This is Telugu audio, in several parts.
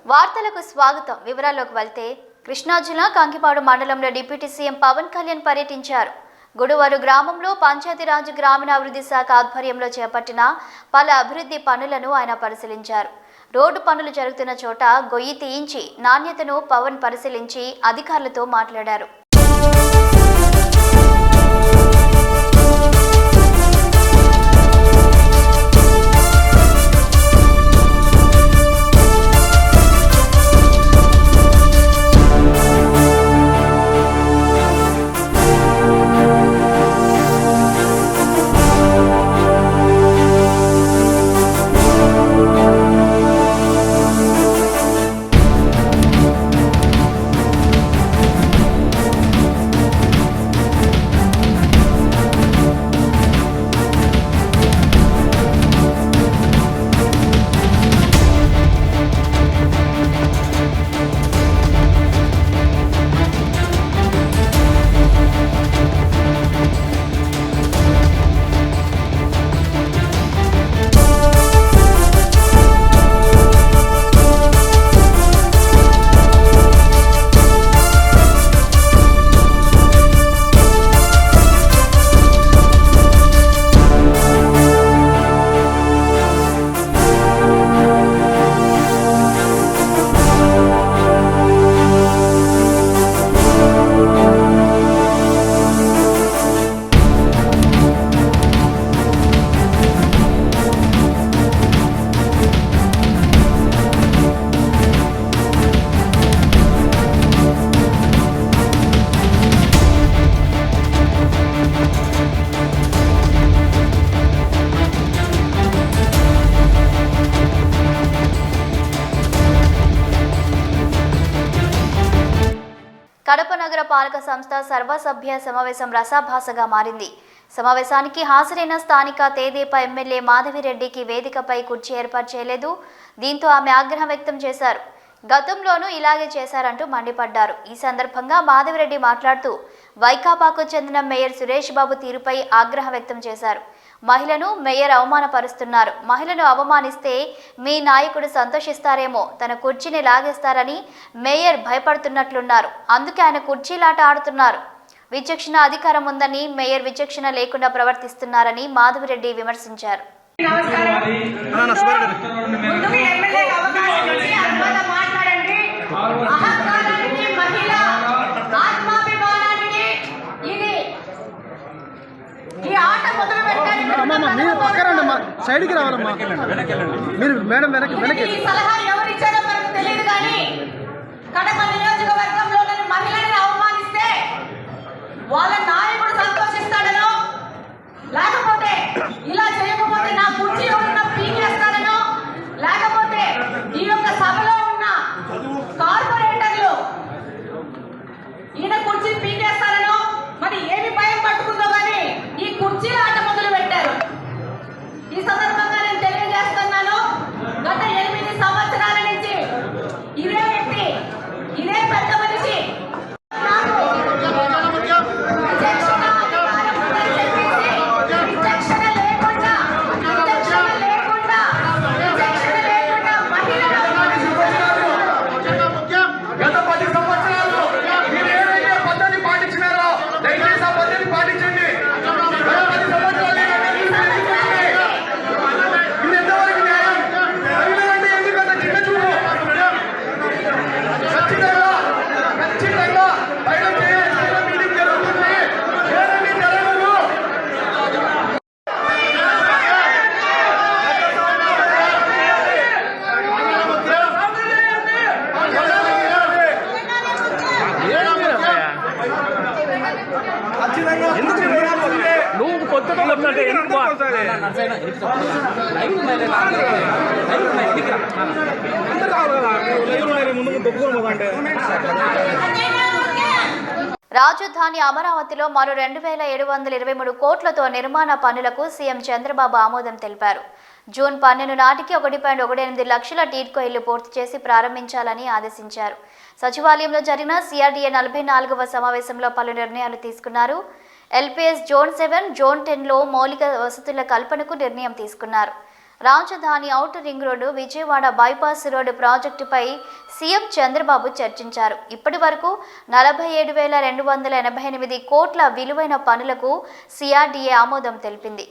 వార్తలకు స్వాగతం. వివరాల్లోకి వెళ్తే కృష్ణా జిల్లా కంకిపాడు మండలంలో డిప్యూటీ సీఎం పవన్ కళ్యాణ్ పర్యటించారు. గుడువారు గ్రామంలో పంచాయతీరాజ్ గ్రామీణాభివృద్ధి శాఖ ఆధ్వర్యంలో చేపట్టిన పలు అభివృద్ధి పనులను ఆయన పరిశీలించారు. రోడ్డు పనులు జరుగుతున్న చోట గొయ్యి తీయించి నాణ్యతను పవన్ పరిశీలించి అధికారులతో మాట్లాడారు. కడప నగర పాలక సంస్థ సర్వసభ్య సమావేశం రసాభాసగా మారింది. సమావేశానికి హాజరైన స్థానిక తెదేపా ఎమ్మెల్యే మాధవిరెడ్డికి వేదికపై కుర్చీ ఏర్పాటు చేయలేదు. దీంతో ఆమె ఆగ్రహం వ్యక్తం చేశారు. గతంలోనూ ఇలాగే చేశారంటూ మండిపడ్డారు. ఈ సందర్భంగా మాధవిరెడ్డి మాట్లాడుతూ వైకాపాకు చెందిన మేయర్ సురేష్ బాబు తీరుపై ఆగ్రహం వ్యక్తం చేశారు. మహిళను మేయర్ అవమానపరుస్తున్నారు. మహిళను అవమానిస్తే మీ నాయకుడు సంతోషిస్తారేమో, తన కుర్చీని లాగేస్తారని మేయర్ భయపడుతున్నట్లున్నారు. అందుకే ఆయన కుర్చీలాట ఆడుతున్నారు. విచక్షణ అధికారం ఉందని మేయర్ విచక్షణ లేకుండా ప్రవర్తిస్తున్నారని మాధవిరెడ్డి విమర్శించారు. మీరు పక్కరండి, సైడ్కి రావాలమ్మా. మీరు మేడం వెనక్కి సలహా ఎవరు ఇచ్చారో మనకు తెలియదు, కానీ కడప నియోజకవర్గంలోని మహిళలను అవమానిస్తే వాళ్ళ నాయకుడు సంతోషిస్తాడనో, లేకపోతే ఇలా చేయకపోతే నా కుర్చీ ఎవరన్నా పీకేస్తాడనో, లేకపోతే ఈ యొక్క సభలో ఉన్న కార్పొరేటర్లు ఈయన కుర్చీ పీకేస్తారనో మరి ఏమి భయం పట్టుకుందో కానీ ఈ కుర్చీల ఆట మొదలు పెట్టారు. ఈ సందర్భంగా నేను తెలియజేస్తున్నాను, గత 8 సంవత్సరాల నుంచి ఇదే వ్యక్తి, ఇదే పెద్ద మనిషి నువ్వు కొత్తగా వచ్చినట్టే ఎందుకు రాజధాని అమరావతిలో మరో 2723 కోట్లతో నిర్మాణ పనులకు సీఎం చంద్రబాబు ఆమోదం తెలిపారు. జూన్ 12 నాటికి 1.18 లక్షల టీడ్కో ఇళ్లు పూర్తి చేసి ప్రారంభించాలని ఆదేశించారు. సచివాలయంలో జరిగిన సిఆర్డీఏ 44వ సమావేశంలో పలు నిర్ణయాలు తీసుకున్నారు. ఎల్పీఎస్ జోన్ 7, జోన్ 10లో మౌలిక వసతుల కల్పనకు నిర్ణయం తీసుకున్నారు. రాజధాని outer ring road Vijayawada bypass road ప్రాజెక్టుపై సీఎం చంద్రబాబు చర్చించారు. ఇప్పటి వరకు 47,288 కోట్ల విలువైన పనులకు సిఆర్డీఏ ఆమోదం తెలిపింది.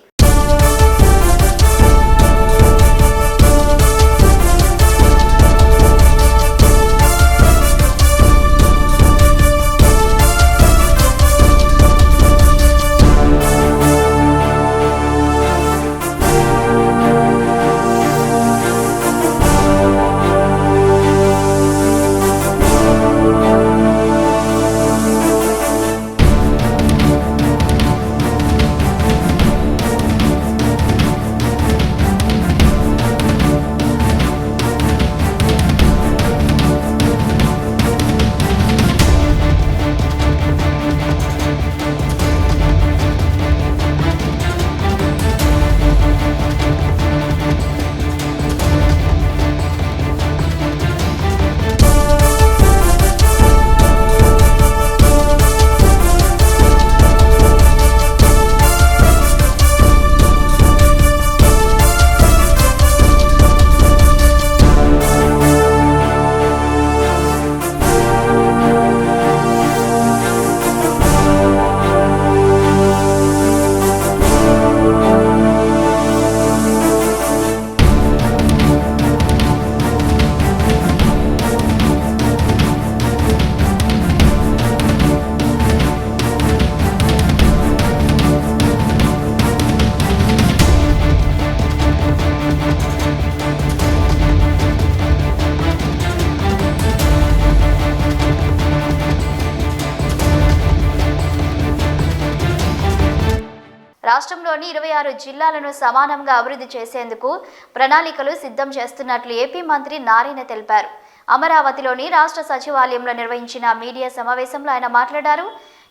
రాష్ట్రంలోని 26 జిల్లాలను సమానంగా అభివృద్ధి చేసేందుకు ప్రణాళికలు సిద్ధం చేస్తున్నట్లు ఏపీ మంత్రి నారాయణ తెలిపారు. అమరావతిలోని రాష్ట్ర సచివాలయంలో నిర్వహించిన మీడియా సమావేశంలో ఆయన మాట్లాడారు.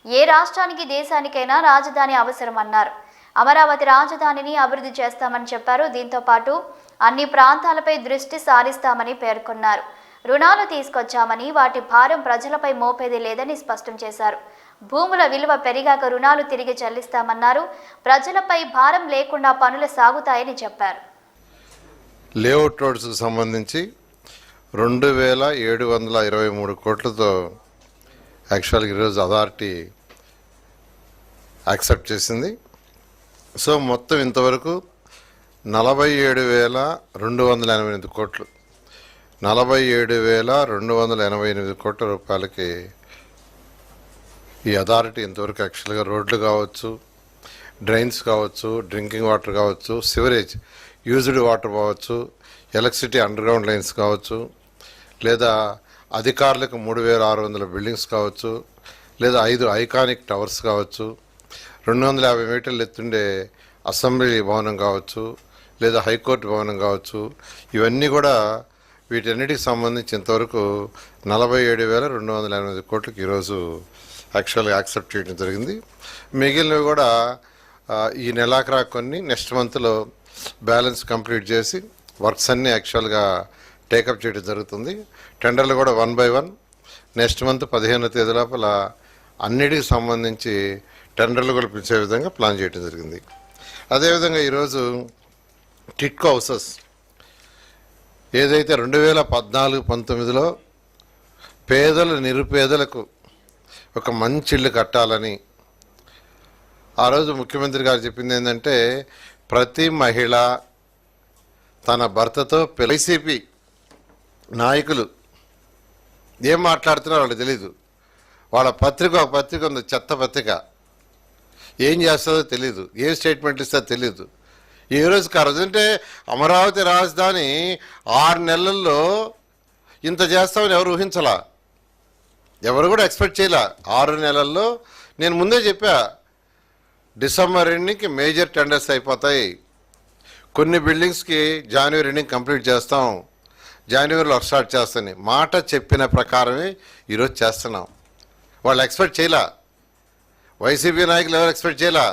ఏ రాష్ట్రానికి దేశానికైనా రాజధాని అవసరమన్నారు. అమరావతి రాజధానిని అభివృద్ధి చేస్తామని చెప్పారు. దీంతో పాటు అన్ని ప్రాంతాలపై దృష్టి సారిస్తామని పేర్కొన్నారు. రుణాలు తీసుకొచ్చామని వాటి భారం ప్రజలపై మోపేది లేదని స్పష్టం చేశారు. భూముల విలువ పెరిగాక రుణాలు తిరిగి చెల్లిస్తామన్నారు. ప్రజలపై భారం లేకుండా పనులు సాగుతాయని చెప్పారు. లేఅవుట్ రోడ్స్కు సంబంధించి 2,723 కోట్లతో యాక్చువల్గా ఈరోజు అథారిటీ యాక్సెప్ట్ చేసింది. సో మొత్తం ఇంతవరకు 47,288 కోట్లు 47,288 కోట్ల రూపాయలకి ఈ అథారిటీ ఇంతవరకు యాక్చువల్గా రోడ్లు కావచ్చు, డ్రైన్స్ కావచ్చు, డ్రింకింగ్ వాటర్ కావచ్చు, సివరేజ్ యూజ్డ్ వాటర్ కావచ్చు, ఎలక్ట్రిసిటీ అండర్ గ్రౌండ్ లైన్స్ కావచ్చు, లేదా అధికారులకు 3,600 బిల్డింగ్స్ కావచ్చు, లేదా 5 ఐకానిక్ టవర్స్ కావచ్చు, 250 మీటర్లు ఎత్తుండే అసెంబ్లీ భవనం కావచ్చు, లేదా హైకోర్టు భవనం కావచ్చు, ఇవన్నీ కూడా వీటన్నిటికి సంబంధించి ఇంతవరకు 47,288 కోట్లకి ఈరోజు యాక్చువల్గా యాక్సెప్ట్ చేయడం జరిగింది. మిగిలినవి కూడా ఈ నెలాఖరా కొన్ని నెక్స్ట్ మంత్లో బ్యాలెన్స్ కంప్లీట్ చేసి వర్క్స్ అన్నీ యాక్చువల్గా టేకప్ చేయడం జరుగుతుంది. టెండర్లు కూడా 1 by 1 నెక్స్ట్ మంత్ 15వ తేదీ లోపల అన్నిటికి సంబంధించి టెండర్లు కూడా పిలిచే విధంగా ప్లాన్ చేయడం జరిగింది. అదేవిధంగా ఈరోజు టిట్కో హౌసెస్ ఏదైతే 2014-19లో పేదలు నిరుపేదలకు ఒక మంచి ఇల్లు కట్టాలని ఆ రోజు ముఖ్యమంత్రి గారు చెప్పింది ఏంటంటే, ప్రతి మహిళ తన భర్తతో వైసీపీ నాయకులు ఏం మాట్లాడుతున్నారో వాళ్ళకి తెలీదు. వాళ్ళ పత్రిక ఒక పత్రిక ఉంది, చెత్త పత్రిక, ఏం చేస్తుందో తెలీదు, ఏం స్టేట్మెంట్ ఇస్తుందో తెలీదు. ఏ రోజుకి ఆ రోజు అంటే అమరావతి రాజధాని 6 నెలల్లో ఇంత చేస్తామని ఎవరు ఊహించలా, ఎవరు కూడా ఎక్స్పెక్ట్ చేయలే. 6 నెలల్లో నేను ముందే చెప్పా, డిసెంబర్ ఎండింగ్కి మేజర్ టెండర్స్ అయిపోతాయి, కొన్ని బిల్డింగ్స్కి జనవరి ఎండింగ్ కంప్లీట్ చేస్తాం, జనవరిలో స్టార్ట్ చేస్తాను మాట చెప్పిన ప్రకారమే ఈరోజు చేస్తున్నాం. వాళ్ళు ఎక్స్పెక్ట్ చేయలే, వైసీపీ నాయకులు ఎవరు ఎక్స్పెక్ట్ చేయలే.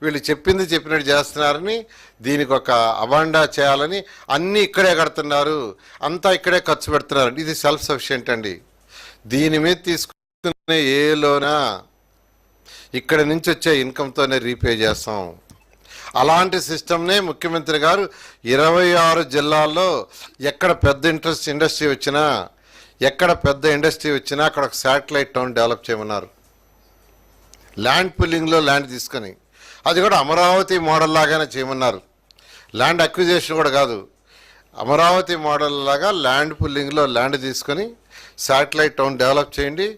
వీళ్ళు చెప్పింది చెప్పినట్టు చేస్తున్నారని, దీనికి ఒక అబాండా చేయాలని అన్నీ ఇక్కడే కడుతున్నారు, అంతా ఇక్కడే ఖర్చు పెడుతున్నారు. ఇది సెల్ఫ్ సఫిషియెంట్ అండి. దీని మీద తీసుకునే ఏ లోనా ఇక్కడ నుంచి వచ్చే ఇన్కమ్తోనే రీపే చేస్తాం. అలాంటి సిస్టమ్నే ముఖ్యమంత్రి గారు 26 జిల్లాల్లో ఎక్కడ పెద్ద ఇండస్ట్రీ వచ్చినా అక్కడ ఒక శాటిలైట్ టౌన్ డెవలప్ చేయమన్నారు. ల్యాండ్ పుల్లింగ్లో ల్యాండ్ తీసుకొని అది కూడా అమరావతి మోడల్ లాగానే చేయమన్నారు. ల్యాండ్ అక్విజిషన్ కూడా కాదు, అమరావతి మోడల్ లాగా ల్యాండ్ పుల్లింగ్లో ల్యాండ్ తీసుకొని శాటిలైట్ టౌన్ డెవలప్ చేయండి.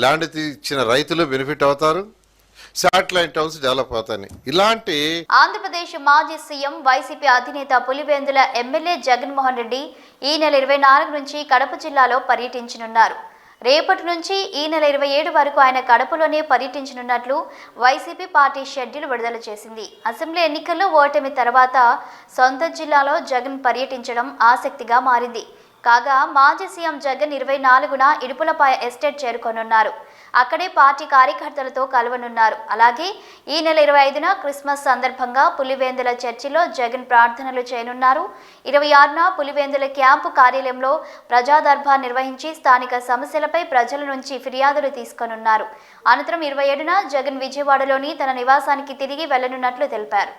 ల్యాండ్ ఇచ్చిన రైతులు బెనిఫిట్ అవుతారు, శాటిలైట్ టౌన్స్ డెవలప్ అవుతాయి. ఇలాంటి ఆంధ్రప్రదేశ్ మాజీ సీఎం వైసీపీ అధినేత పులివెందుల ఎమ్మెల్యే జగన్మోహన్ రెడ్డి ఈ నెల 24 నుంచి కడప జిల్లాలో పర్యటించనున్నారు. రేపటి నుంచి ఈ నెల 27 వరకు ఆయన కడపలోనే పర్యటించనున్నట్లు వైసీపీ పార్టీ షెడ్యూల్ విడుదల చేసింది. అసెంబ్లీ ఎన్నికల్లో ఓటమి తర్వాత సొంత జిల్లాలో జగన్ పర్యటించడం ఆసక్తిగా మారింది. కాగా మాజీ సీఎం జగన్ 24న ఇడుపులపాయ ఎస్టేట్ చేరుకోనున్నారు. అక్కడే పార్టీ కార్యకర్తలతో కలవనున్నారు. అలాగే ఈ నెల 25న క్రిస్మస్ సందర్భంగా పులివెందుల చర్చిలో జగన్ ప్రార్థనలు చేయనున్నారు. 26న పులివెందుల క్యాంపు కార్యాలయంలో ప్రజా దర్బార్ నిర్వహించి స్థానిక సమస్యలపై ప్రజల నుంచి ఫిర్యాదులు తీసుకొనున్నారు. అనంతరం 27న జగన్ విజయవాడలోని తన నివాసానికి తిరిగి వెళ్లనున్నట్లు తెలిపారు.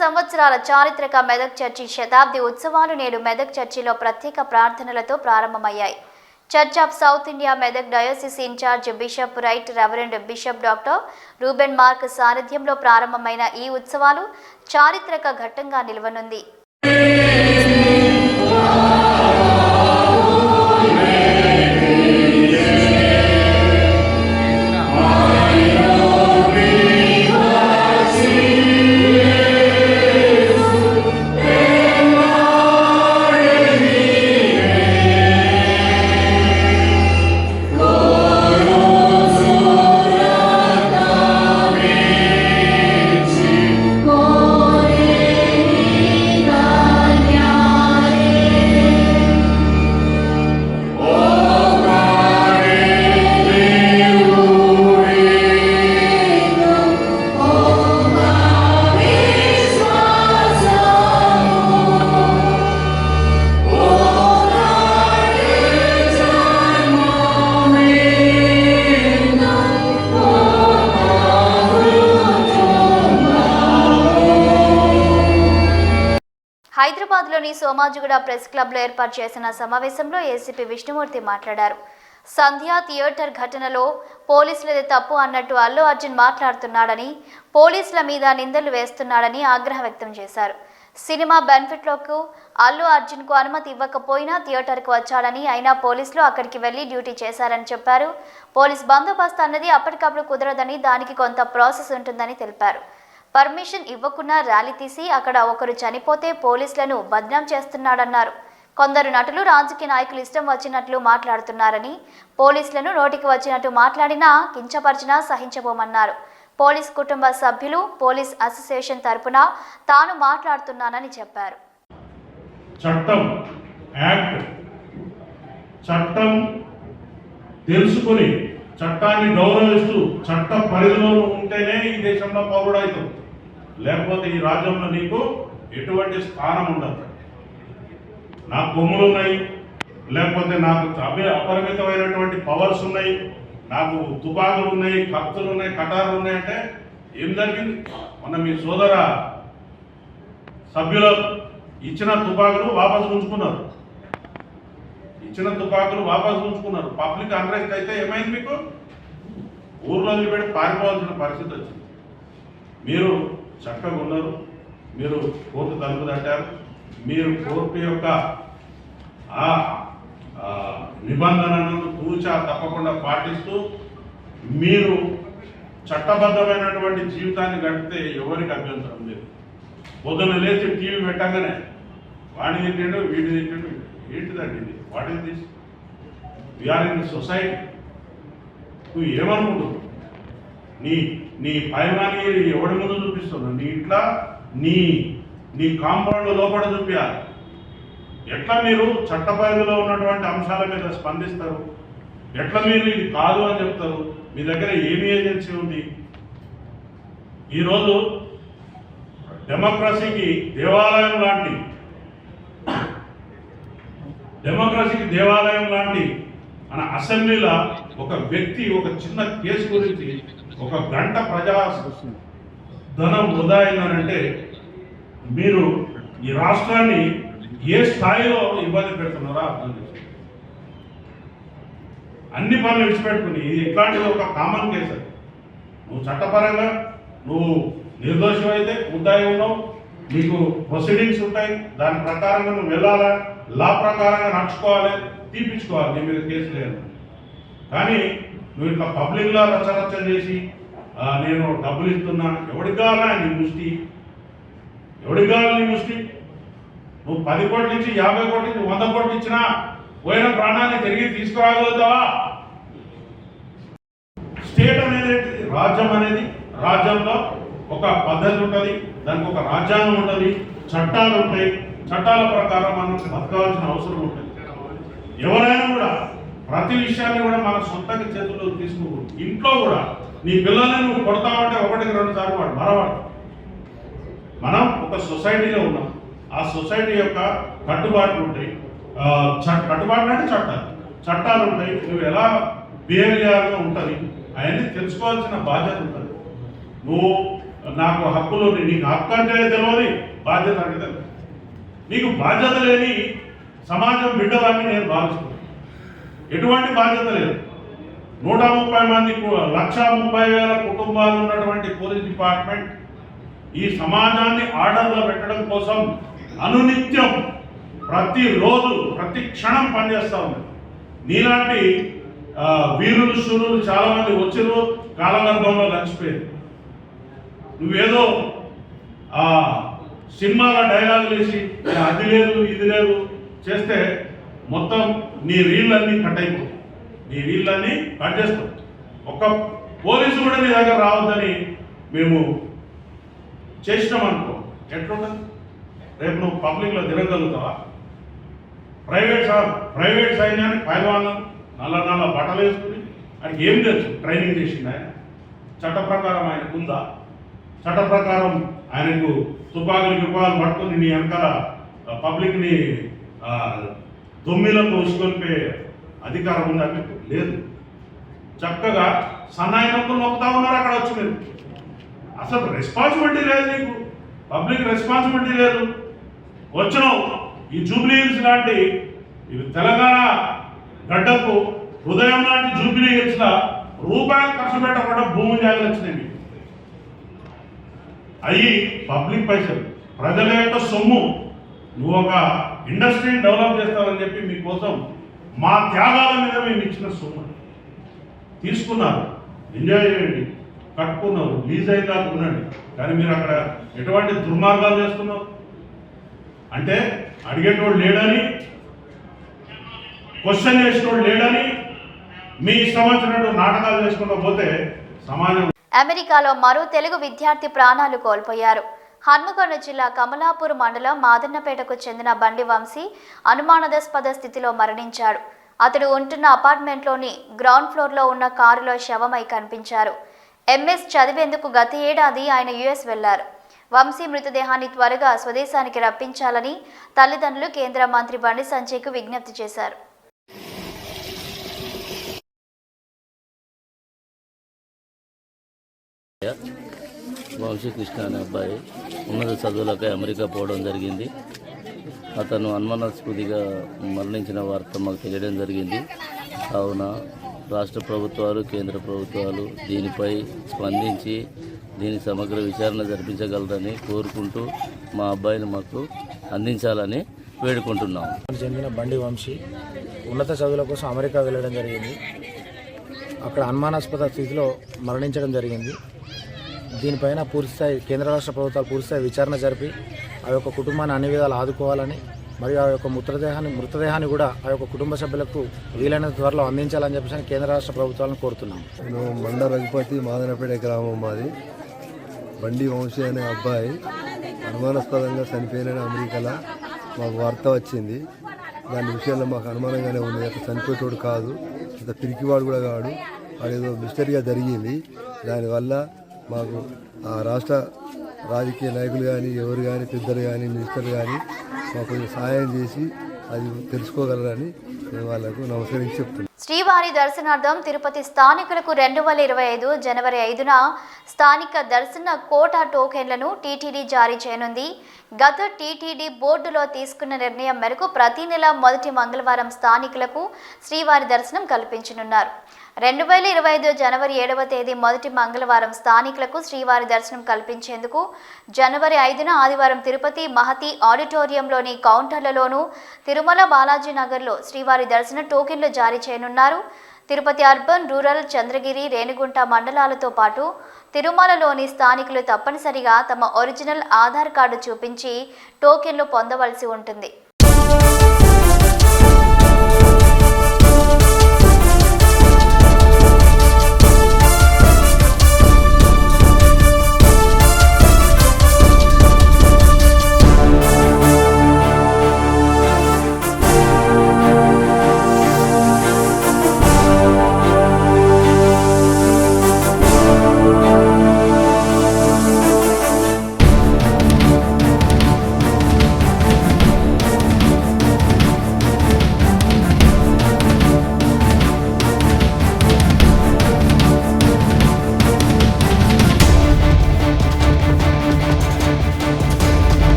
సంవత్సరాల చారిత్రక మెదక్ చర్చి శతాబ్ది ఉత్సవాలు నేడు మెదక్ చర్చిలో ప్రత్యేక ప్రార్థనలతో ప్రారంభమయ్యాయి. Church of South India Medak diocese incharge bishop right reverend bishop doctor Reuben Mark సారథ్యంలో ప్రారంభమైన ఈ ఉత్సవాలు చారిత్రక ఘట్టంగా నిలవనుంది. హైదరాబాద్లోని సోమాజిగూడ ప్రెస్ క్లబ్లో ఏర్పాటు చేసిన సమావేశంలో ఏసీపీ విష్ణుమూర్తి మాట్లాడారు. సంధ్య థియేటర్ ఘటనలో పోలీసులదే తప్పు అన్నట్టు అల్లు అర్జున్ మాట్లాడుతున్నాడని, పోలీసుల మీద నిందలు వేస్తున్నాడని ఆగ్రహం వ్యక్తం చేశారు. సినిమా బెనిఫిట్లకు అల్లు అర్జున్కు అనుమతి ఇవ్వకపోయినా థియేటర్కు వచ్చాడని, అయినా పోలీసులు అక్కడికి వెళ్లి డ్యూటీ చేశారని చెప్పారు. పోలీస్ బందోబస్తు అన్నది అప్పటికప్పుడు కుదరదని, దానికి కొంత ప్రాసెస్ ఉంటుందని తెలిపారు. పర్మిషన్ ఇవ్వకుండా ర్యాలీ తీసి అక్కడ ఒకరు చనిపోతే పోలీసులను బద్నాం చేస్తున్నాడన్నారు. కొందరు నటులు, రాజకీయ నాయకులు ఇష్టం వచ్చినట్లు మాట్లాడుతున్నారని, పోలీసులను నోటికి వచ్చినట్టు మాట్లాడినా కించపరిచినా సహించబోమన్నారు. పోలీస్ కుటుంబ సభ్యులు పోలీస్ అసోసియేషన్ తరపున తాను మాట్లాడుతున్నానని చెప్పారు. చట్టం యాక్ట్ చట్టం తెలుసుకుని చట్టాన్ని గౌరవిస్తూ చట్ట పరిధిలో ఉంటేనే ఈ దేశంలో పౌరుడవుతుంది. లేకపోతే ఈ రాజ్యంలో నీకు ఎటువంటి స్థానం ఉండదు. నాకు కొమ్ములు ఉన్నాయి, లేకపోతే నాకు అపరిమితమైనటువంటి పవర్స్ ఉన్నాయి, నాకు తుపాకులు ఉన్నాయి, కత్తులు ఉన్నాయి, కటార్లు ఉన్నాయి అంటే ఏం జరిగింది? మొన్న మీ సోదర సభ్యులు ఇచ్చిన తుపాకులు వాపసు ఉంచుకున్నారు. పబ్లిక్ అన్రెస్ట్ అయితే ఏమైంది? మీకు ఊర్లో వదిలిపెట్టి పారిపోవాల్సిన పరిస్థితి వచ్చింది. మీరు చక్కగా ఉన్నారు, మీరు కోర్టు తలుపు తట్టారు, మీరు కోర్టు యొక్క ఆ నిబంధనలను తూచా తప్పకుండా పాటిస్తూ మీరు చట్టబద్ధమైనటువంటి జీవితాన్ని గడిపితే ఎవరికి అభ్యంతరం లేదు. పొద్దున్న లేచి టీవీ పెట్టగానే వాడి తింటాడు, వీడి తింటాడు, ఏంటిదండి ఇది? What is this? We are in society. నువ్వు ఏమనుకుంటున్నావు? నీ పైమాని ఎవడి ముందు చూపిస్తున్నావు? నీ ఇంట్లో నీ కాంపౌండ్ లోపల చూపించాలి. ఎట్లా మీరు చట్ట పరిధిలో ఉన్నటువంటి అంశాల మీద స్పందిస్తారు? ఎట్లా మీరు ఇది కాదు అని చెప్తారు? మీ దగ్గర ఏమి ఏజెన్సీ ఉంది? ఈరోజు డెమోక్రసీకి దేవాలయం లాంటి మన అసెంబ్లీలో ఒక వ్యక్తి ఒక చిన్న కేసు గురించి 1 గంట ప్రజా ధనం వృధా అయిందనంటే మీరు ఈ రాష్ట్రాన్ని ఏ స్థాయిలో ఇబ్బంది పెడుతున్నారో అర్థం చేసుకోండి. అన్ని పనులు విడిచిపెట్టుకుని ఇది ఎట్లాంటిది ఒక కామన్ కేసు. నువ్వు చట్టపరంగా నువ్వు నిర్దోషం అయితే ముద్దాయి ఉన్నావు, నీకు ప్రొసీడింగ్స్ ఉంటాయి, దాని ప్రకారంగా నువ్వు వెళ్ళాలా, లా ప్రకారంగా నడుచుకోవాలి, తీపించుకోవాలి, నీ మీద కేసు లేదు. కానీ నువ్వు ఇట్లా పబ్లిక్లో రచ్చరచ్చ చేసి నేను డబ్బులు ఇస్తున్నా, ఎవడికి కావాలా నీ ముష్టి? నువ్వు 10 కోట్లు ఇచ్చి 50 కోట్లు ఇచ్చి 100 కోట్లు ఇచ్చినా పోయిన ప్రాణాన్ని తిరిగి తీసుకురాగలుగుతావా? స్టేట్ అనేది రాజ్యంలో ఒక పద్ధతి ఉంటుంది, దానికి ఒక రాజ్యాంగం ఉంటుంది, చట్టాలు ఉంటాయి. చట్టాల ప్రకారం మనం బతకాల్సిన అవసరం ఉంటుంది. ఎవరైనా కూడా ప్రతి విషయాన్ని కూడా మన సొంతంగా చేతుల్లో తీసుకోకూడదు. ఇంట్లో కూడా నీ పిల్లల్ని నువ్వు కొడతావంటే 1-2 సార్లు వాడు మరవాడు. మనం ఒక సొసైటీలో ఉన్నాం. ఆ సొసైటీ యొక్క కట్టుబాట్లు ఉంటాయి. కట్టుబాట్లు అంటే చట్టాలు ఉంటాయి. నువ్వు ఎలా బిహేవ్ చేయాలో ఉంటుంది. అవన్నీ తెలుసుకోవాల్సిన బాధ్యత ఉంటుంది. నువ్వు నాకు హక్కులు, నీకు హక్కు అంటే తెలియదు, బాధ్యత అంటే తెలియదు. నీకు బాధ్యత లేని సమాజం బిడ్డలని నేను భావిస్తున్నాను. ఎటువంటి బాధ్యత లేదు. 130 మంది 1,30,000 కుటుంబాలు ఉన్నటువంటి పోలీస్ డిపార్ట్మెంట్ ఈ సమాజాన్ని ఆర్డర్లో పెట్టడం కోసం అనునిత్యం ప్రతిరోజు ప్రతి క్షణం పనిచేస్తూ ఉంది. నీలాంటి వీరులు శూరులు చాలా మంది వచ్చిరు, కాలగర్భంలో కలిసిపోయారు. నువ్వేదో సినిమాల డైలాగులు వేసి అది లేదు ఇది లేదు చేస్తే మొత్తం నీ రీళ్ళన్నీ కట్ అయిపోతాయి. నీ రీళ్ళన్నీ కట్ చేస్తాం. ఒక్క పోలీసు కూడా నీ దగ్గర రావద్దని మేము చేసినామనుకో ఎట్లుంటుంది? రేపు నువ్వు పబ్లిక్లో తిరగలుగుతావా? ప్రైవేట్ సైన్యానికి పైల్వాన్లను నల్ల బట్టలు వేసుకుని ఆయనకి ఏం తెలుసు? ట్రైనింగ్ చేసింది ఆయన. చట్ట ప్రకారం ఆయనకు ఉందా? చట్ట ప్రకారం ఆయనకు తుపాకులు పట్టుకుని నీ వెనకాల పబ్లిక్ని దొమ్మిలో తోసుకొనిపే అధికారం ఉందా? మీకు లేదు. చక్కగా సన్నాయి నొక్కులు నొక్కుతా ఉన్నారు అక్కడ వచ్చి. మీరు అసలు రెస్పాన్సిబిలిటీ లేదు, నీకు పబ్లిక్ రెస్పాన్సిబిలిటీ లేదు. వచ్చినావు ఈ జూబ్లీ హిల్స్ లాంటి తెలంగాణ గడ్డకు హృదయం లాంటి జూబ్లీ హిల్స్ లా రూపాయలు ఖర్చు పెట్టకుండా భూమి జాగ్రత్త వచ్చినాయి. అవి పబ్లిక్ పైసలు, ప్రజల యొక్క సొమ్ము. నువ్వు ఒక ఇండస్ట్రీని డెవలప్ చేస్తావని చెప్పి మీకోసం మా త్యాగాల మీద మేము ఇచ్చిన సొమ్ము తీసుకున్నారు. ఎంజాయ్ చేయండి, కట్టుకున్నారు, లీజ్ అయినా ఉండండి. కానీ మీరు అక్కడ ఎటువంటి దుర్మార్గాలు చేస్తున్నారు అంటే అడిగేటోడు లేడని, క్వశ్చన్ చేసేటోడు లేడని మీ ఇష్టం వచ్చినట్టు నాటకాలు చేసుకుంటూ పోతే సమాజం అమెరికాలో మరో తెలుగు విద్యార్థి ప్రాణాలు కోల్పోయారు. హన్మకొండ జిల్లా కమలాపూర్ మండలం మాదన్నపేటకు చెందిన బండి వంశీ అనుమానాస్పద స్థితిలో మరణించాడు. అతడు ఉంటున్న అపార్ట్మెంట్లోని గ్రౌండ్ ఫ్లోర్లో ఉన్న కారులో శవమై కనిపించారు. ఎంఎస్ చదివేందుకు గత ఏడాది ఆయన యుఎస్ వెళ్లారు. వంశీ మృతదేహాన్ని త్వరగా స్వదేశానికి రప్పించాలని తల్లిదండ్రులు కేంద్ర మంత్రి బండి సంజయ్కు విజ్ఞప్తి చేశారు. వంశీకృష్ణ అనే అబ్బాయి ఉన్నత చదువులకై అమెరికా పోవడం జరిగింది. అతను అనుమానాస్పదిగా మరణించిన వార్త మాకు తెలియడం జరిగింది. కావున రాష్ట్ర ప్రభుత్వాలు కేంద్ర ప్రభుత్వాలు దీనిపై స్పందించి దీని సమగ్ర విచారణ జరిపించగలరని కోరుకుంటూ మా అబ్బాయిని మాకు అందించాలని వేడుకుంటున్నాం. చెందిన బండి వంశీ ఉన్నత చదువుల కోసం అమెరికా వెళ్ళడం జరిగింది. అక్కడ అనుమానాస్పద స్థితిలో మరణించడం జరిగింది. దీనిపైన పూర్తిస్థాయి కేంద్ర రాష్ట్ర ప్రభుత్వాలు పూర్తిస్థాయి విచారణ జరిపి ఆ యొక్క కుటుంబాన్ని అన్ని విధాలు ఆదుకోవాలని మరియు ఆ యొక్క మృతదేహాన్ని కూడా ఆ యొక్క కుటుంబ సభ్యులకు వీలైనంత త్వరలో అందించాలని చెప్పేసి కేంద్ర రాష్ట్ర ప్రభుత్వాలను కోరుతున్నాం. నేను మండ రఘుపతి మాదనపేట గ్రామం మాది. బండి వంశీ అనే అబ్బాయి అనుమానాస్పదంగా చనిపోయిన అమెరికాలో మాకు వార్త వచ్చింది. దాని విషయంలో మాకు అనుమానంగానే ఉంది. అతను చనిపోయేటోడు కాదు, అంత పిరికివాడు కూడా కాదు, వాడేదో మిస్టరీగా జరిగింది. దానివల్ల మాకు ఆ రాష్ట్ర రాజకీయ నాయకులు కానీ ఎవరు కానీ పెద్దలు కానీ మినిస్టర్లు కానీ మాకు కొంచెం సహాయం చేసి అది తెలుసుకోగలరని నేను వాళ్ళకు నమస్కరించి చెప్తున్నాను. శ్రీవారి దర్శనార్థం తిరుపతి స్థానికులకు 2025 జనవరి 5న స్థానిక దర్శన కోటా టోకెన్లను టీటీడీ జారీ చేయనుంది. గత టీటీడీ బోర్డులో తీసుకున్న నిర్ణయం మేరకు ప్రతి నెల మొదటి మంగళవారం స్థానికులకు శ్రీవారి దర్శనం కల్పించనున్నారు. 2025 జనవరి 7వ తేదీ మొదటి మంగళవారం స్థానికులకు శ్రీవారి దర్శనం కల్పించేందుకు జనవరి 5న ఆదివారం తిరుపతి మహతి ఆడిటోరియంలోని కౌంటర్లలోనూ తిరుమల బాలాజీ నగర్లో శ్రీవారి దర్శన టోకెన్లు జారీ చేయనున్నారు. తిరుపతి అర్బన్, రూరల్, చంద్రగిరి, రేణిగుంట మండలాలతో పాటు తిరుమలలోని స్థానికులు తప్పనిసరిగా తమ ఒరిజినల్ ఆధార్ కార్డు చూపించి టోకెన్లు పొందవలసి ఉంటుంది.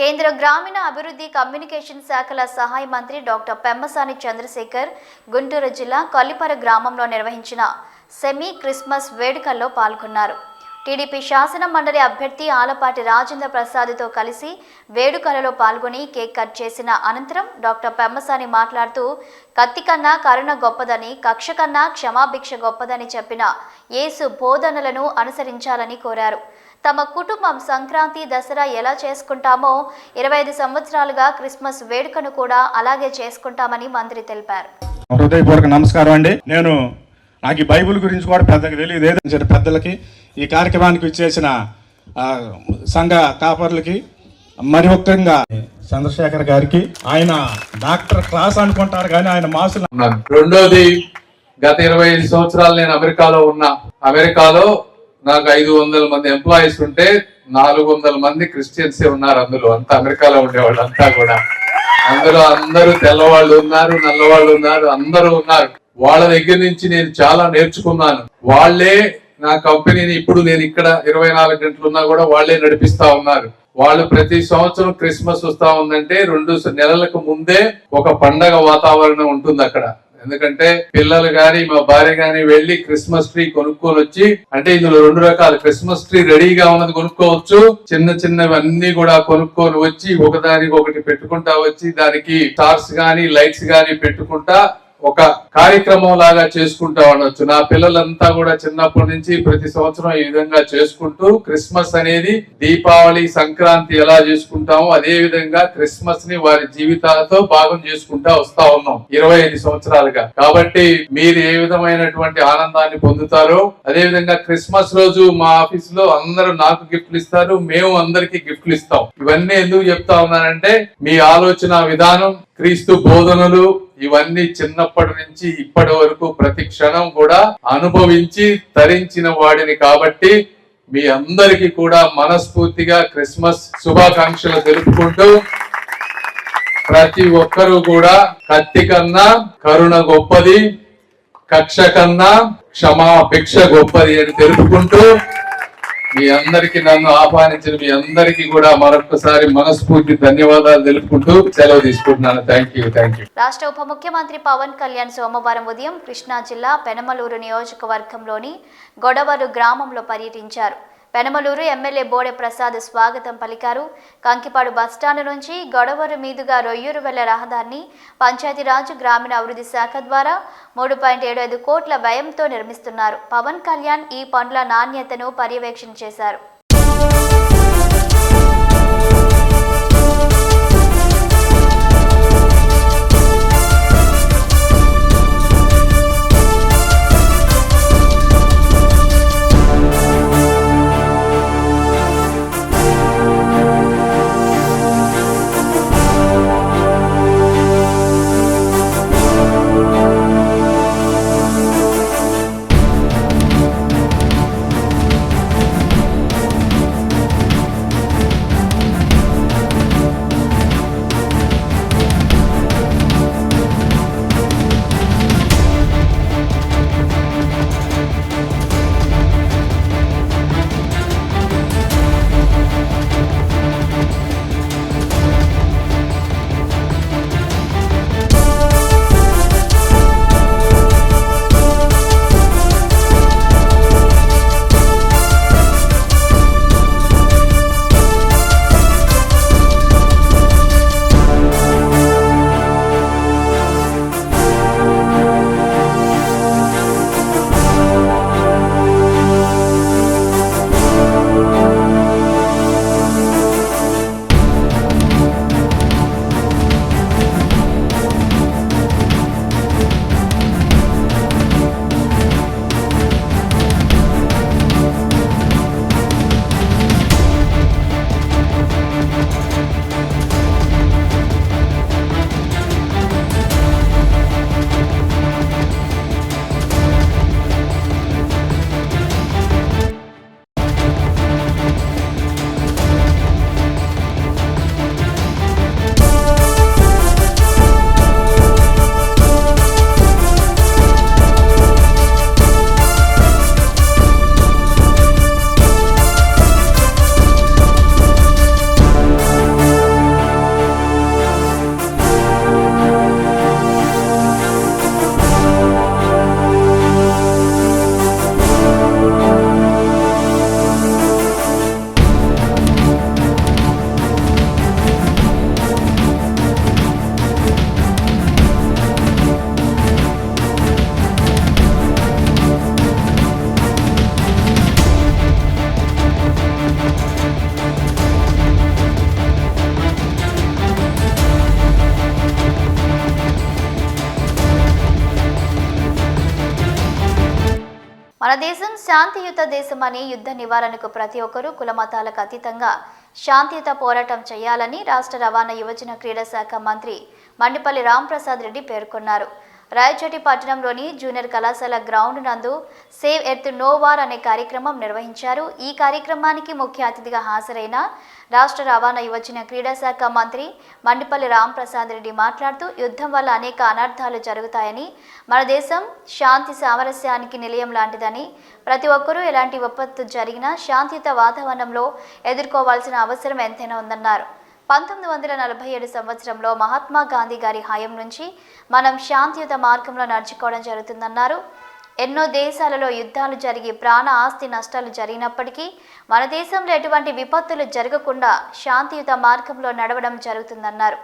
కేంద్ర గ్రామీణ అభివృద్ధి కమ్యూనికేషన్ శాఖల సహాయ మంత్రి డాక్టర్ పెమ్మసాని చంద్రశేఖర్ గుంటూరు జిల్లా కొల్లిపర గ్రామంలో నిర్వహించిన సెమీ క్రిస్మస్ వేడుకల్లో పాల్గొన్నారు. టీడీపీ శాసన మండలి అభ్యర్థి ఆలపాటి రాజేంద్ర ప్రసాద్తో కలిసి వేడుకలలో పాల్గొని కేక్ కట్ చేసిన అనంతరం డాక్టర్ పెమ్మసాని మాట్లాడుతూ కత్తి కన్నా కరుణ గొప్పదని, కక్ష కన్నా క్షమాభిక్ష గొప్పదని చెప్పిన యేసు బోధనలను అనుసరించాలని కోరారు. తమ కుటుంబం సంక్రాంతి, దసరా ఎలా చేసుకుంటామో 25 సంవత్సరాలుగా క్రిస్మస్ వేడుకను కూడా అలాగే చేసుకుంటామని మంత్రి తెలిపారు. హృదయపూర్వక నమస్కారం అండి. నాకు ఈ బైబిల్ గురించి కూడా పెద్దగా తెలియదు. ఏదైనా పెద్దలకి, ఈ కార్యక్రమానికి ఇచ్చేసిన సంఘ కాపర్లకి, మరి ముఖ్యంగా చంద్రశేఖర్ గారికి, ఆయన డాక్టర్ క్లాస్ అనుకుంటారు కానీ ఆయన మాసులు. రెండోది గత 25 సంవత్సరాలు నేను అమెరికాలో ఉన్నా. అమెరికాలో నాకు 500 మంది ఎంప్లాయీస్ ఉంటే 400 మంది క్రిస్టియన్సే ఉన్నారు. అందులో అంతా అమెరికాలో ఉండేవాళ్ళు అంతా కూడా. అందులో అందరూ తెల్లవాళ్ళు ఉన్నారు, నల్లవాళ్ళు ఉన్నారు, అందరూ ఉన్నారు. వాళ్ళ దగ్గర నుంచి నేను చాలా నేర్చుకున్నాను. వాళ్ళే నా కంపెనీని ఇప్పుడు నేను ఇక్కడ 24 గంటలు ఉన్నా కూడా వాళ్ళే నడిపిస్తా ఉన్నారు. వాళ్ళు ప్రతి సంవత్సరం క్రిస్మస్ వస్తా ఉందంటే 2 నెలలకు ముందే ఒక పండగ వాతావరణం ఉంటుంది అక్కడ. ఎందుకంటే పిల్లలు గాని మా భార్య గాని వెళ్లి క్రిస్మస్ ట్రీ కొనుక్కొని వచ్చి, అంటే ఇందులో 2 రకాలు, క్రిస్మస్ ట్రీ రెడీగా ఉన్నది కొనుక్కోవచ్చు, చిన్నవి అన్ని కూడా కొనుక్కొని వచ్చి ఒకదానికి ఒకటి పెట్టుకుంటా వచ్చి దానికి స్టార్స్ గాని లైట్స్ గాని పెట్టుకుంటా ఒక కార్యక్రమం లాగా చేసుకుంటా ఉండొచ్చు. నా పిల్లలంతా కూడా చిన్నప్పటి నుంచి ప్రతి సంవత్సరం ఈ విధంగా చేసుకుంటూ క్రిస్మస్ అనేది దీపావళి సంక్రాంతి ఎలా చేసుకుంటామో అదే విధంగా క్రిస్మస్ ని వారి జీవితాలతో భాగం చేసుకుంటా వస్తా ఉన్నాం 25 సంవత్సరాలుగా. కాబట్టి మీరు ఏ విధమైనటువంటి ఆనందాన్ని పొందుతారో అదే విధంగా క్రిస్మస్ రోజు మా ఆఫీస్ లో అందరూ నాకు గిఫ్ట్లు ఇస్తారు, మేము అందరికి గిఫ్ట్లు ఇస్తాం. ఇవన్నీ ఎందుకు చెప్తా ఉన్నానంటే మీ ఆలోచన విధానం, క్రీస్తు బోధనలు ఇవన్నీ చిన్నప్పటి నుంచి ఇప్పటి వరకు ప్రతి క్షణం కూడా అనుభవించి తరించిన వాడిని కాబట్టి మీ అందరికీ కూడా మనస్ఫూర్తిగా క్రిస్మస్ శుభాకాంక్షలు తెలుపుకుంటూ, ప్రతి ఒక్కరూ కూడా కత్తి కన్నా కరుణ గొప్పది, కక్ష కన్నా క్షమాభిక్ష గొప్పది అని తెలుపుకుంటూ మీ అందరికి నన్ను ఆహ్వానించిన మీ అందరికీ కూడా మరొకసారి మనస్ఫూర్తి ధన్యవాదాలు తెలుపుకుంటూ సెలవు తీసుకుంటున్నాను. Thank you. రాష్ట్ర ఉప ముఖ్యమంత్రి పవన్ కళ్యాణ్ సోమవారం ఉదయం కృష్ణా జిల్లా పెనమలూరు నియోజకవర్గంలోని గొడవరు గ్రామంలో పర్యటించారు. పెనమలూరు ఎమ్మెల్యే బోడే ప్రసాద్ స్వాగతం పలికారు. కంకిపాడు బస్టాండ్ నుంచి గొడవరు మీదుగా రొయ్యూరు వెళ్లే రహదారిని పంచాయతీరాజ్ గ్రామీణ అభివృద్ధి శాఖ ద్వారా 3.75 కోట్ల వ్యయంతో నిర్మిస్తున్నారు. పవన్ కళ్యాణ్ ఈ పనుల నాణ్యతను పర్యవేక్షణ చేశారు. మన దేశం శాంతియుత దేశమని, యుద్ధ నివారణకు ప్రతి ఒక్కరూ కులమతాలకు అతీతంగా శాంతియుత పోరాటం చేయాలని రాష్ట్ర రవాణా యువజన క్రీడా శాఖ మంత్రి మండిపల్లి రాంప్రసాద్ రెడ్డి పేర్కొన్నారు. రాయచోటి పట్టణంలోని జూనియర్ కళాశాల గ్రౌండ్ నందు సేవ్ ఎర్త్ నో వార్ అనే కార్యక్రమం నిర్వహించారు. ఈ కార్యక్రమానికి ముఖ్య అతిథిగా హాజరైన రాష్ట్ర రవాణా యువజన క్రీడా శాఖ మంత్రి మండిపల్లి రాంప్రసాద్ రెడ్డి మాట్లాడుతూ యుద్ధం వల్ల అనేక అనర్థాలు జరుగుతాయని, మన దేశం శాంతి సామరస్యానికి నిలయం లాంటిదని, ప్రతి ఒక్కరూ ఎలాంటి విపత్తు జరిగినా శాంతియుత వాతావరణంలో ఎదుర్కోవాల్సిన అవసరం ఎంతైనా ఉందన్నారు. 1947 సంవత్సరంలో మహాత్మా గాంధీ గారి హయాం నుంచి మనం శాంతియుత మార్గంలో నడుచుకోవడం జరుగుతుందన్నారు. ఎన్నో దేశాలలో యుద్ధాలు జరిగి ప్రాణ ఆస్తి నష్టాలు జరిగినప్పటికీ మన దేశంలో ఎటువంటి విపత్తులు జరగకుండా శాంతియుత మార్గంలో నడవడం జరుగుతుందన్నారు.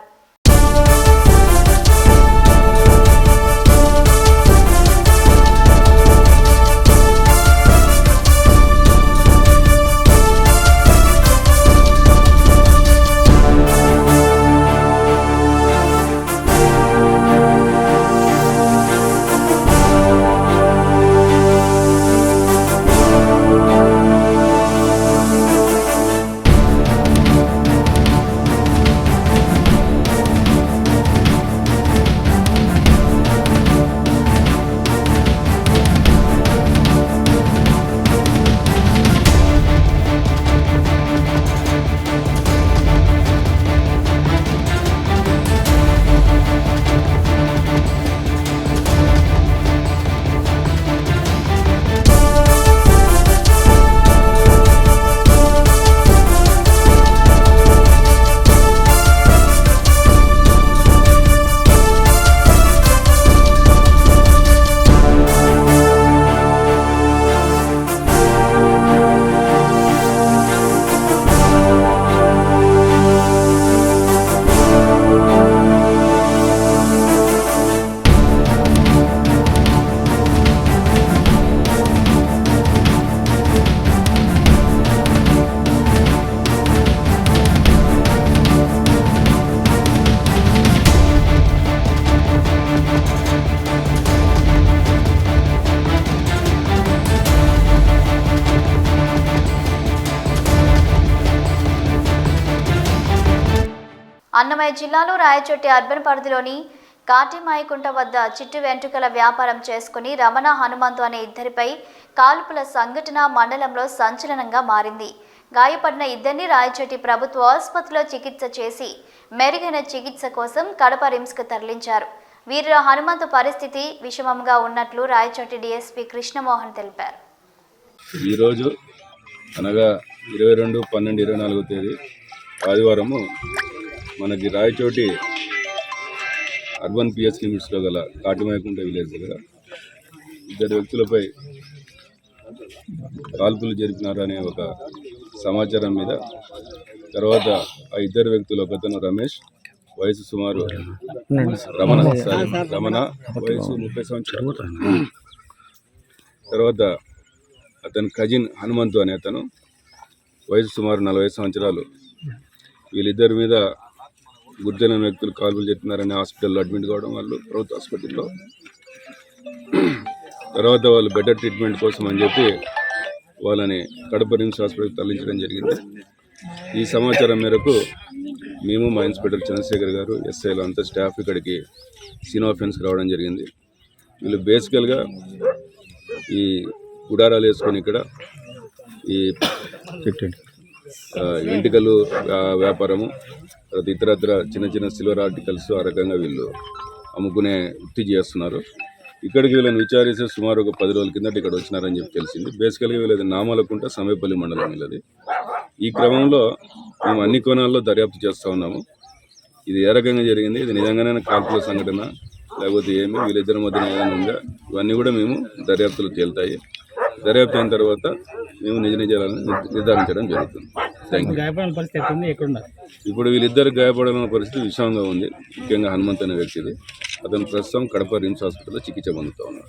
అన్నమయ్య జిల్లాలో రాయచోటి అర్బన్ పరిధిలోని కాటిమాయకుంట వద్ద చిట్టు వెంట్రుకల వ్యాపారం చేసుకుని రమణ హనుమంతు అనే ఇద్దరిపై కాల్పుల సంఘటన మండలంలో సంచలనంగా మారింది. గాయపడిన ఇద్దరిని రాయచోటి ప్రభుత్వ ఆసుపత్రిలో చికిత్స చేసి మెరుగైన చికిత్స కోసం కడప రిమ్స్కు తరలించారు. వీరిలో హనుమంతు పరిస్థితి విషమంగా ఉన్నట్లు రాయచోటి డీఎస్పీ కృష్ణమోహన్ తెలిపారు. ఈరోజు అనగా 22/12/24 తేదీ ఆదివారము మనకి రాయచోటి అర్బన్ పిఎస్ లిమిట్స్లో గల కాటిమాయకుంట విలేజ్ దగ్గర ఇద్దరు వ్యక్తులపై కాల్పులు జరిపినారు అనే ఒక సమాచారం మీద తర్వాత ఆ ఇద్దరు వ్యక్తులు ఒకతను రమేష్ వయసు సుమారు రమణ వయసు 30 సంవత్సరాలు, తర్వాత అతని కజిన్ హనుమంతు అనే అతను వయసు సుమారు 40 సంవత్సరాలు. వీళ్ళిద్దరి మీద గుర్తెలిగిన వ్యక్తులు కాల్పులు చెప్పినారని హాస్పిటల్లో అడ్మిట్ కావడం వాళ్ళు ప్రభుత్వ హాస్పిటల్లో. తర్వాత వాళ్ళు బెటర్ ట్రీట్మెంట్ కోసం అని చెప్పి వాళ్ళని కడప రిమ్స్ హాస్పిటల్కి తరలించడం జరిగింది. ఈ సమాచారం మేరకు మేము మా ఇన్స్పెక్టర్ చంద్రశేఖర్ గారు, ఎస్ఐలు అంతా స్టాఫ్ ఇక్కడికి సీన్ ఆఫ్ ఫెన్స్కి రావడం జరిగింది. వీళ్ళు బేసికల్గా ఈ గుడారాలు వేసుకొని ఇక్కడ ఈ ఎంటికలు వ్యాపారము, తర్వాత ఇతరత్ర చిన్న చిన్న సిల్వర్ ఆర్టికల్స్ ఆ రకంగా వీళ్ళు అమ్ముకునే వృత్తి చేస్తున్నారు. ఇక్కడికి వీళ్ళని విచారిస్తే సుమారు ఒక 10 రోజుల కిందట ఇక్కడ వచ్చినారని చెప్పి తెలిసింది. బేసికల్గా వీళ్ళది నామాలకుంట సమేపల్లి మండలం వీళ్ళది. ఈ క్రమంలో మేము అన్ని కోణాల్లో దర్యాప్తు చేస్తూ ఉన్నాము. ఇది ఏ రకంగా జరిగింది, ఇది నిజంగానే కాల్పుల సంఘటన లేకపోతే ఏమి, వీళ్ళిద్దరి మధ్యన ఏదైనా ఉందా, ఇవన్నీ కూడా మేము దర్యాప్తులు తేలుతాయి. దర్యాప్తు అయిన తర్వాత మేము నిజ నిజాలను నిర్ధారించడం జరుగుతుంది. Thank you. ఇప్పుడు వీళ్ళిద్దరు గాయపడాలన్న పరిస్థితి విషమంగా ఉంది. ముఖ్యంగా హనుమంత్ అనే వ్యక్తిది. అతను ప్రస్తుతం కడప రిమ్స్ హాస్పిటల్లో చికిత్స పొందుతూ ఉన్నారు.